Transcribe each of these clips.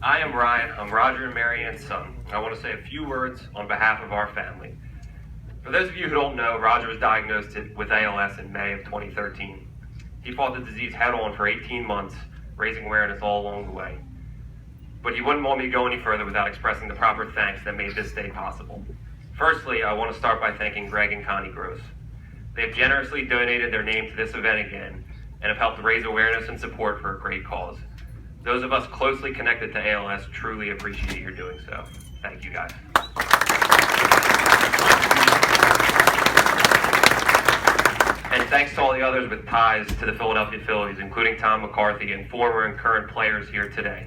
I am Ryan. I'm Roger and Mary Ann's son. I want to say a few words on behalf of our family. For those of you who don't know, Roger was diagnosed with ALS in May of 2013. He fought the disease head on for 18 months, raising awareness all along the way. But he wouldn't want me to go any further without expressing the proper thanks that made this day possible. Firstly, I want to start by thanking Greg and Connie Gross. They have generously donated their name to this event again and have helped raise awareness and support for a great cause. Those of us closely connected to ALS truly appreciate your doing so. Thank you, guys. And thanks to all the others with ties to the Philadelphia Phillies, including Tom McCarthy and former and current players here today.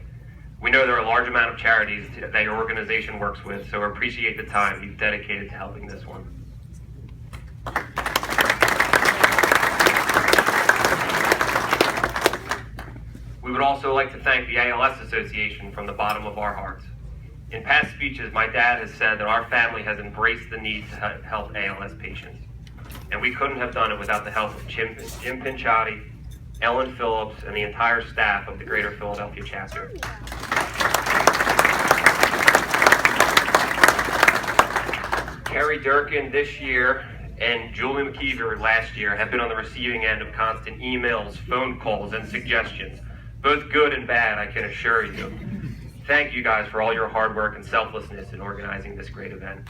We know there are a large amount of charities that your organization works with, so appreciate the time you've dedicated to helping this one. We would also like to thank the ALS Association from the bottom of our hearts. In past speeches, my dad has said that our family has embraced the need to help ALS patients. And we couldn't have done it without the help of Jim Pinchotti, Ellen Phillips, and the entire staff of the Greater Philadelphia chapter. Kerry Durkin this year and Julie McKeever last year have been on the receiving end of constant emails, phone calls, and suggestions, both good and bad, I can assure you. Thank you guys for all your hard work and selflessness in organizing this great event.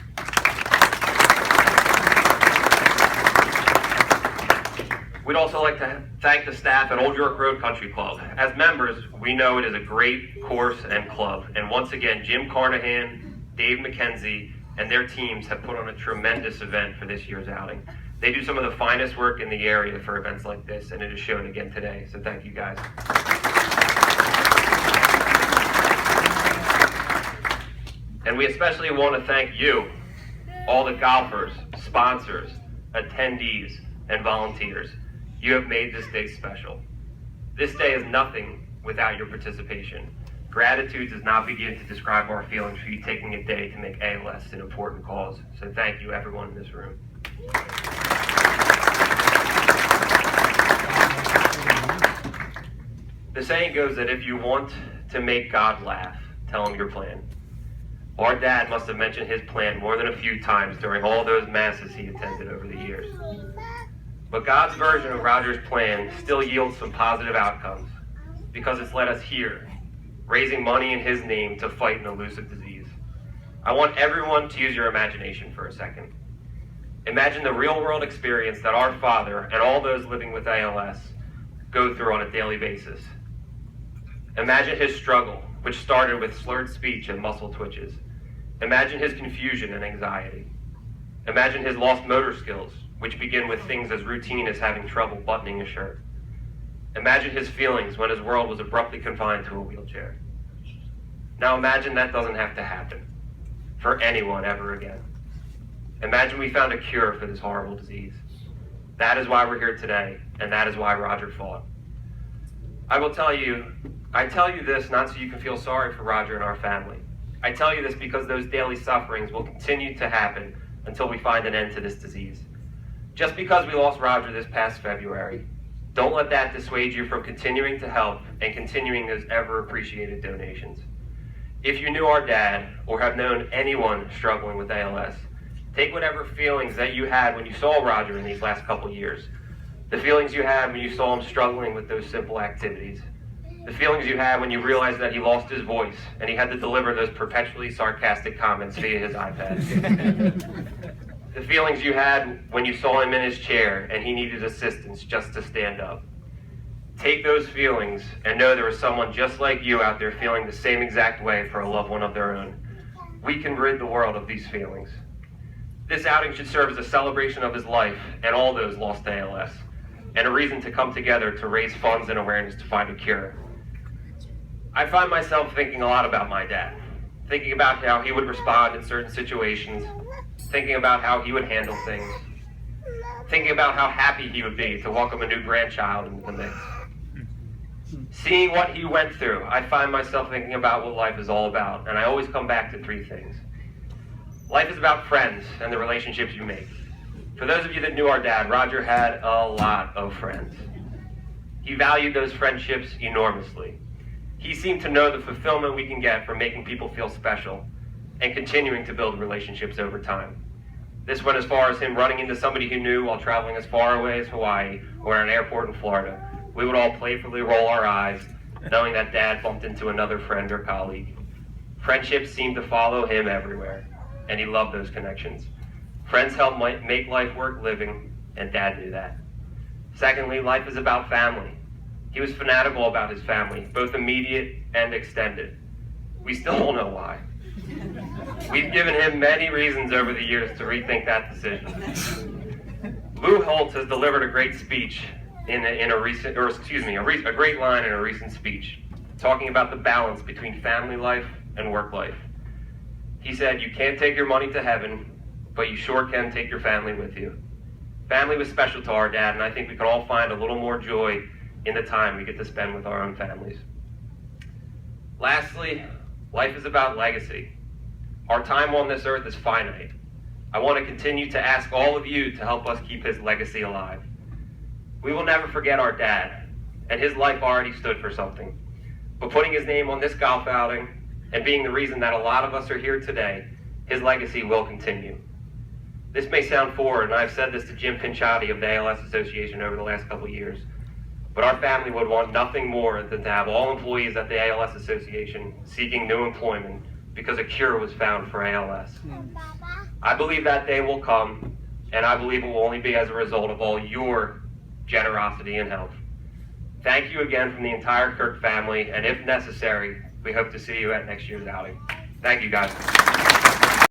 We'd also like to thank the staff at Old York Road Country Club. As members, we know it is a great course and club. And once again, Jim Carnahan, Dave McKenzie, and their teams have put on a tremendous event for this year's outing. They do some of the finest work in the area for events like this, and it is shown again today. So thank you, guys. And we especially want to thank you, all the golfers, sponsors, attendees, and volunteers. You have made this day special. This day is nothing without your participation. Gratitude does not begin to describe our feelings for you taking a day to make ALS an important cause. So thank you, everyone in this room. The saying goes that if you want to make God laugh, tell him your plan. Our dad must have mentioned his plan more than a few times during all those masses he attended over the years. But God's version of Roger's plan still yields some positive outcomes because it's led us here, raising money in his name to fight an elusive disease. I want everyone to use your imagination for a second. Imagine the real-world experience that our father and all those living with ALS go through on a daily basis. Imagine his struggle, which started with slurred speech and muscle twitches. Imagine his confusion and anxiety. Imagine his lost motor skills, which begin with things as routine as having trouble buttoning a shirt. Imagine his feelings when his world was abruptly confined to a wheelchair. Now imagine that doesn't have to happen for anyone ever again. Imagine we found a cure for this horrible disease. That is why we're here today, and that is why Roger fought. I tell you this not so you can feel sorry for Roger and our family. I tell you this because those daily sufferings will continue to happen until we find an end to this disease. Just because we lost Roger this past February, don't let that dissuade you from continuing to help and continuing those ever-appreciated donations. If you knew our dad or have known anyone struggling with ALS, take whatever feelings that you had when you saw Roger in these last couple years, the feelings you had when you saw him struggling with those simple activities, the feelings you had when you realized that he lost his voice and he had to deliver those perpetually sarcastic comments via his iPad. The feelings you had when you saw him in his chair and he needed assistance just to stand up. Take those feelings and know there is someone just like you out there feeling the same exact way for a loved one of their own. We can rid the world of these feelings. This outing should serve as a celebration of his life and all those lost to ALS, and a reason to come together to raise funds and awareness to find a cure. I find myself thinking a lot about my dad, thinking about how he would respond in certain situations, thinking about how he would handle things, thinking about how happy he would be to welcome a new grandchild into the mix. Seeing what he went through, I find myself thinking about what life is all about, and I always come back to three things. Life is about friends and the relationships you make. For those of you that knew our dad, Roger had a lot of friends. He valued those friendships enormously. He seemed to know the fulfillment we can get from making people feel special and continuing to build relationships over time. This went as far as him running into somebody he knew while traveling as far away as Hawaii or at an airport in Florida. We would all playfully roll our eyes, knowing that Dad bumped into another friend or colleague. Friendships seemed to follow him everywhere, and he loved those connections. Friends help make life worth living, and Dad knew that. Secondly, life is about family. He was fanatical about his family, both immediate and extended. We still don't know why. We've given him many reasons over the years to rethink that decision. Lou Holtz has delivered a great speech a great line in a recent speech, talking about the balance between family life and work life. He said, "You can't take your money to heaven, but you sure can take your family with you." Family was special to our dad, and I think we can all find a little more joy in the time we get to spend with our own families. Lastly, life is about legacy. Our time on this earth is finite. I want to continue to ask all of you to help us keep his legacy alive. We will never forget our dad, and his life already stood for something. But putting his name on this golf outing and being the reason that a lot of us are here today, his legacy will continue. This may sound foreign, and I've said this to Jim Pinchotti of the ALS Association over the last couple of years, but our family would want nothing more than to have all employees at the ALS Association seeking new employment because a cure was found for ALS. I believe that day will come, and I believe it will only be as a result of all your generosity and help. Thank you again from the entire Kirk family, and if necessary, we hope to see you at next year's outing. Thank you, guys.